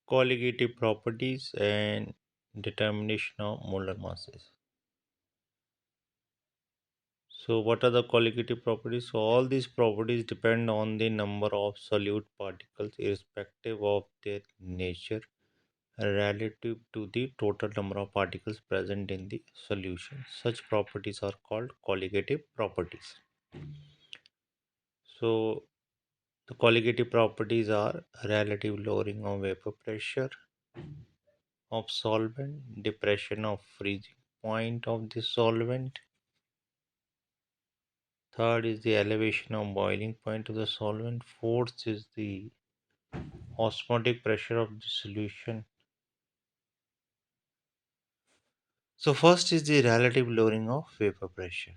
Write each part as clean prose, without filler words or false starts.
Colligative properties and determination of molar masses. So, what are the colligative properties? So, all these properties depend on the number of solute particles, irrespective of their nature, relative to the total number of particles present in the solution. Such properties are called colligative properties. So, the colligative properties are relative lowering of vapor pressure of solvent, depression of freezing point of the solvent. Third is the elevation of boiling point of the solvent. Fourth is the osmotic pressure of the solution. So first is the relative lowering of vapor pressure.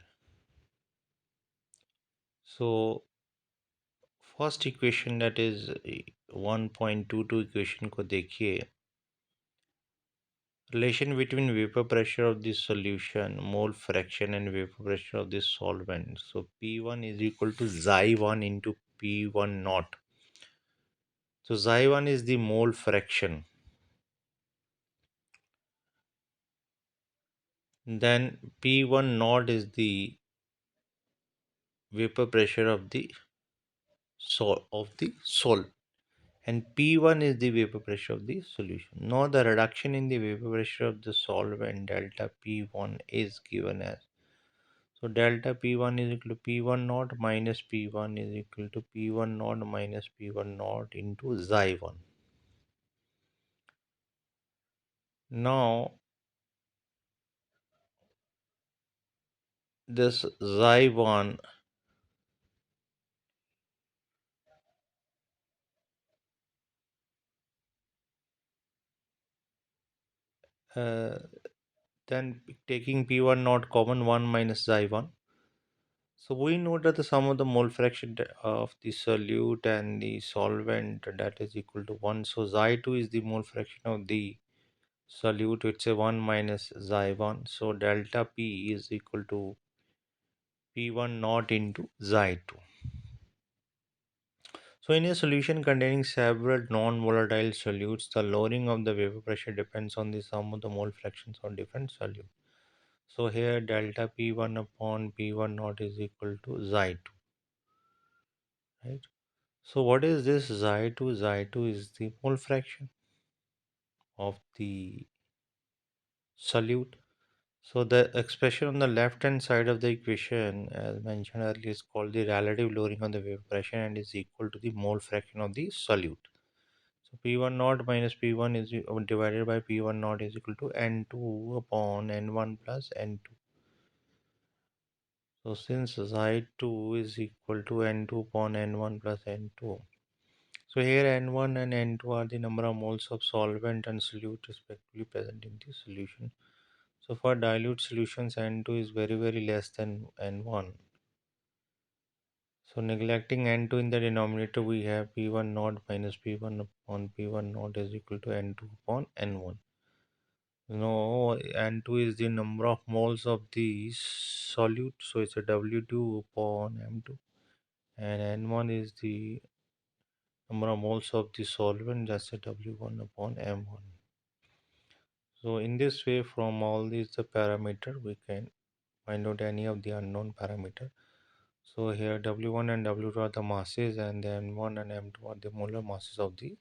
So first equation, that is 1.22 equation को देखिए. Relation between vapor pressure of the solution, mole fraction, and vapor pressure of the solvent. So P1 is equal to xi1 into P1 naught. So xi1 is the mole fraction. Then P1 naught is the vapor pressure of the sol, and P1 is the vapor pressure of the solution. Now the reduction in the vapor pressure of the solvent delta P1 is given as, so delta P1 is equal to P1 naught minus P1 is equal to P1 naught minus P1 naught into xi1. Now this xi1, uh, then taking P1 naught common, 1 minus xi1. So we know that the sum of the mole fraction of the solute and the solvent, that is equal to 1. So xi2 is the mole fraction of the solute. It's a 1 minus xi1. So delta P is equal to P1 naught into xi2. So in a solution containing several non-volatile solutes, the lowering of the vapor pressure depends on the sum of the mole fractions of different solutes. So here delta P1 upon P1 naught is equal to xi2, right? So what is this xi2? Xi2 is the mole fraction of the solute. So the expression on the left hand side of the equation, as mentioned earlier, is called the relative lowering of the vapor pressure and is equal to the mole fraction of the solute. So P1 naught minus P1 is divided by P1 naught is equal to N2 upon N1 plus N2. So since xi2 is equal to N2 upon N1 plus N2, so here N1 and N2 are the number of moles of solvent and solute respectively present in the solution. So for dilute solutions, N2 is very less than N1. So neglecting N2 in the denominator, we have P1 naught minus P1 upon P1 naught is equal to N2 upon N1. No, N2 is the number of moles of the solute, so it's a W2 upon M2, and N1 is the number of moles of the solvent, that's a W1 upon M1. So in this way, from all these the parameter, we can find out any of the unknown parameter. So here W1 and W2 are the masses, and then M1 and M2 are the molar masses of the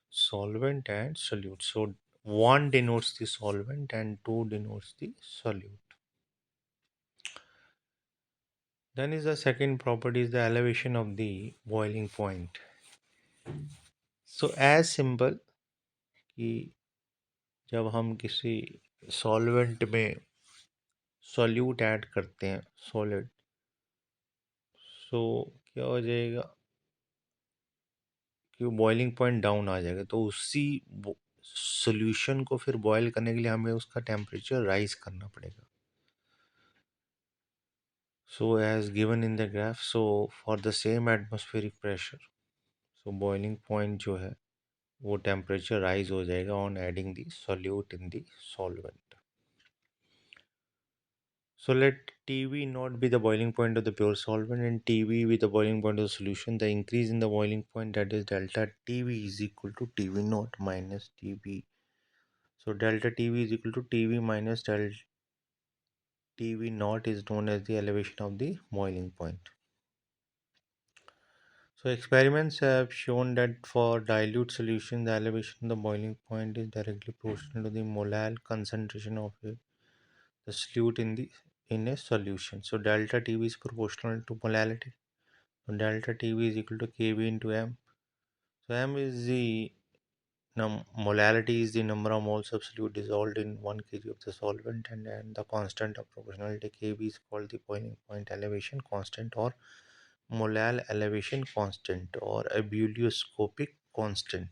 solvent and solute. So 1 denotes the solvent and 2 denotes the solute. Then is the second property is the elevation of the boiling point. So as simple कि जब हम किसी solvent में solute add करते हैं solid, सो क्या हो जाएगा कि वो बॉइलिंग पॉइंट डाउन आ जाएगा, तो उसी सॉल्यूशन को फिर बॉयल करने के लिए हमें उसका टेम्परेचर राइज करना पड़ेगा. So as given in the graph, so for the same atmospheric pressure, so boiling point जो है वो टेम्परेचर राइज हो जाएगा on adding the solute in the solvent. So let TV not be the boiling point of the pure solvent and TV be the boiling point of the solution. The increase in the boiling point, that is delta TV, is equal to TV naught minus TV. So delta TV is equal to TV minus delta TV naught is known as the elevation of the boiling point. So experiments have shown that for dilute solution, the elevation of the boiling point is directly proportional to the mole concentration of the solute in a solution. So delta TV is proportional to molality. So delta TV is equal to Kb into m. So m is the molality is the number of moles of solute dissolved in 1 kg of the solvent, and the constant of proportionality Kb is called the boiling point elevation constant or molal elevation constant or a bulioscopic constant.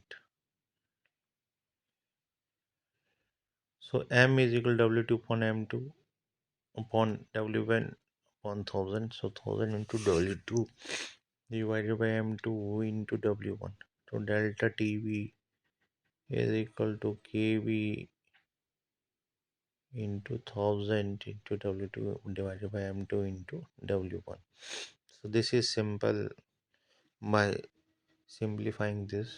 So m is equal to W2 upon m2 upon W1 upon 1000. So 1000 into W2 divided by m2 into W1. So delta TV is equal to Kb into 1000 into W2 divided by m2 into W1. So this is simple by simplifying this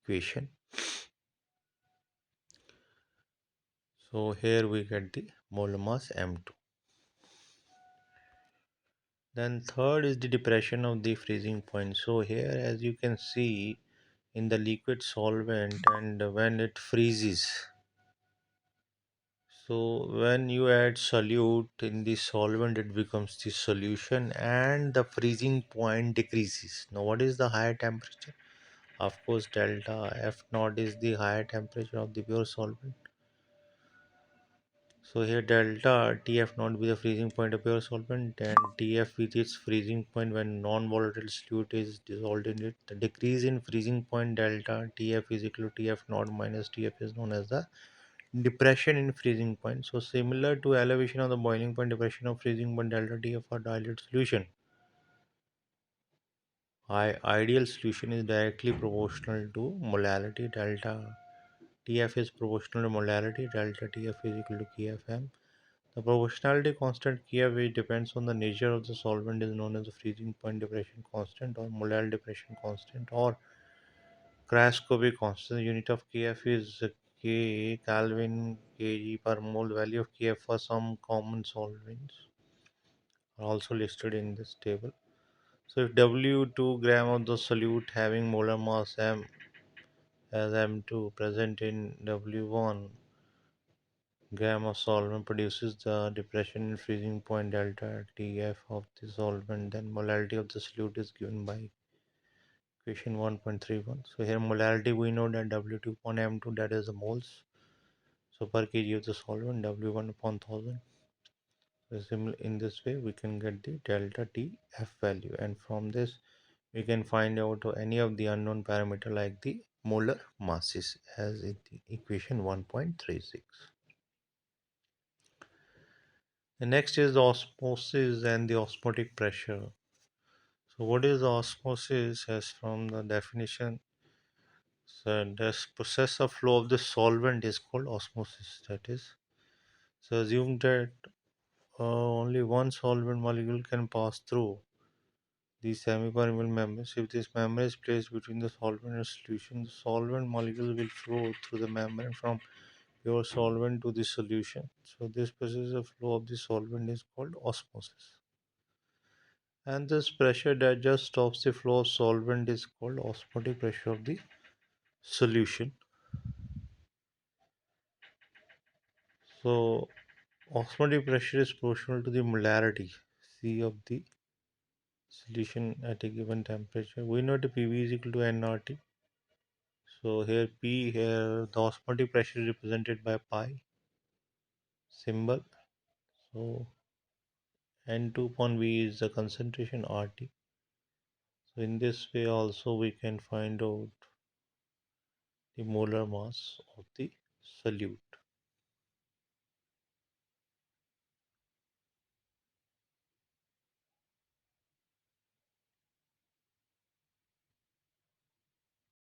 equation. So here we get the molar mass m2. Then third is the depression of the freezing point. So here, as you can see in the liquid solvent, and when it freezes, so when you add solute in the solvent, it becomes the solution and the freezing point decreases. Now what is the higher temperature? Of course delta F naught is the higher temperature of the pure solvent. So here delta Tf not be the freezing point of pure solvent, and Tf is its freezing point when non-volatile solute is dissolved in it. The decrease in freezing point delta Tf is equal to Tf naught minus Tf is known as the depression in freezing point. So similar to elevation of the boiling point, depression of freezing point delta Tf for dilute solution. Ideal solution is directly proportional to molality. Delta Tf is proportional to molality. Delta Tf is equal to Kfm. The proportionality constant Kf, which depends on the nature of the solvent, is known as the freezing point depression constant or molar depression constant or cryoscopic constant. The unit of Kf is K Kelvin kg per mole. Value of Kf for some common solvents are also listed in this table. So if W 2 gram of the solute having molar mass m as m2 present in W1 gram of solvent produces the depression in freezing point delta Tf of the solvent, then molality of the solute is given by equation 1.31. So here molality we know that W2 upon M2, that is the moles. So per kg of the solvent W1 upon 1000. So similar in this way we can get the delta Tf value, and from this we can find out any of the unknown parameter like the molar masses as in the equation 1.36. The next is the osmosis and the osmotic pressure. So what is osmosis? As from the definition, so this process of flow of the solvent is called osmosis. That is, so assume that only one solvent molecule can pass through the semi-permeable membrane. So if this membrane is placed between the solvent and solution, the solvent molecule will flow through the membrane from pure solvent to the solution. So this process of flow of the solvent is called osmosis. And this pressure that just stops the flow of solvent is called osmotic pressure of the solution. So osmotic pressure is proportional to the molarity C of the solution at a given temperature. We know the PV is equal to nRT. So here P, here the osmotic pressure is represented by pi symbol. So N2 upon V is the concentration RT. So in this way also we can find out the molar mass of the solute.